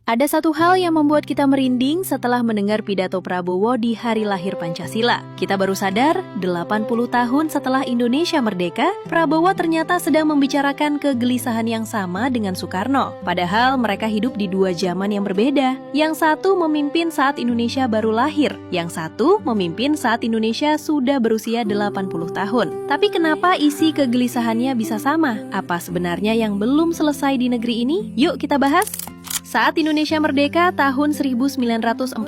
Ada satu hal yang membuat kita merinding setelah mendengar pidato Prabowo di hari lahir Pancasila. Kita baru sadar, 80 tahun setelah Indonesia merdeka, Prabowo ternyata sedang membicarakan kegelisahan yang sama dengan Soekarno. Padahal mereka hidup di dua zaman yang berbeda. Yang satu memimpin saat Indonesia baru lahir, yang satu memimpin saat Indonesia sudah berusia 80 tahun. Tapi kenapa isi kegelisahannya bisa sama? Apa sebenarnya yang belum selesai di negeri ini? Yuk kita bahas! Saat Indonesia merdeka tahun 1945,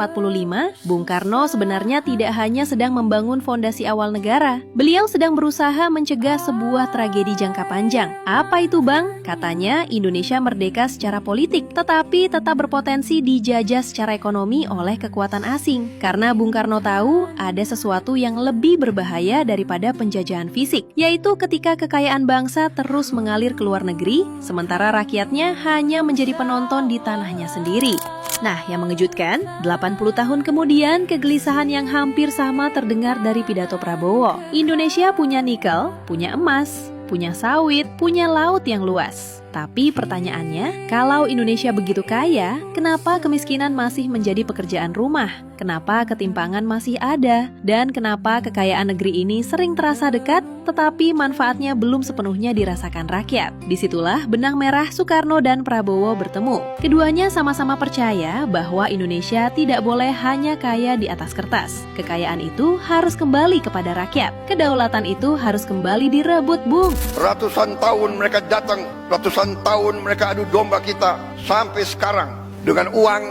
Bung Karno sebenarnya tidak hanya sedang membangun fondasi awal negara. Beliau sedang berusaha mencegah sebuah tragedi jangka panjang. Apa itu, Bang? Katanya Indonesia merdeka secara politik, tetapi tetap berpotensi dijajah secara ekonomi oleh kekuatan asing. Karena Bung Karno tahu ada sesuatu yang lebih berbahaya daripada penjajahan fisik, yaitu ketika kekayaan bangsa terus mengalir ke luar negeri, sementara rakyatnya hanya menjadi penonton di tanahnya sendiri. Nah, yang mengejutkan, 80 tahun kemudian kegelisahan yang hampir sama terdengar dari pidato Prabowo. Indonesia punya nikel, punya emas, punya sawit, punya laut yang luas. Tapi pertanyaannya, kalau Indonesia begitu kaya, kenapa kemiskinan masih menjadi pekerjaan rumah? Kenapa ketimpangan masih ada? Dan kenapa kekayaan negeri ini sering terasa dekat, tetapi manfaatnya belum sepenuhnya dirasakan rakyat? Disitulah benang merah Soekarno dan Prabowo bertemu. Keduanya sama-sama percaya bahwa Indonesia tidak boleh hanya kaya di atas kertas. Kekayaan itu harus kembali kepada rakyat. Kedaulatan itu harus kembali direbut, Bung. Ratusan tahun mereka datang, ratusan tahun mereka adu domba kita. Sampai sekarang dengan uang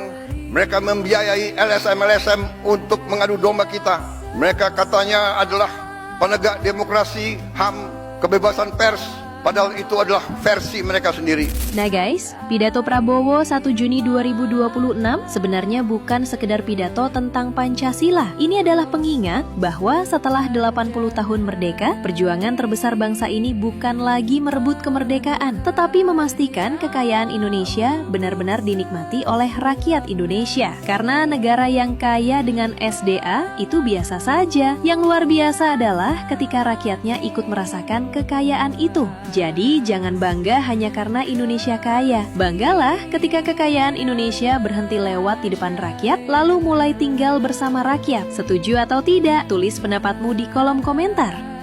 mereka membiayai LSM-LSM untuk mengadu domba kita. Mereka katanya adalah penegak demokrasi, HAM, kebebasan pers. Padahal itu adalah versi mereka sendiri. Nah guys, pidato Prabowo 1 Juni 2026 sebenarnya bukan sekedar pidato tentang Pancasila. Ini adalah pengingat bahwa setelah 80 tahun merdeka, perjuangan terbesar bangsa ini bukan lagi merebut kemerdekaan, tetapi memastikan kekayaan Indonesia benar-benar dinikmati oleh rakyat Indonesia. Karena negara yang kaya dengan SDA itu biasa saja. Yang luar biasa adalah ketika rakyatnya ikut merasakan kekayaan itu. Jadi jangan bangga hanya karena Indonesia kaya. Banggalah ketika kekayaan Indonesia berhenti lewat di depan rakyat, lalu mulai tinggal bersama rakyat. Setuju atau tidak? Tulis pendapatmu di kolom komentar.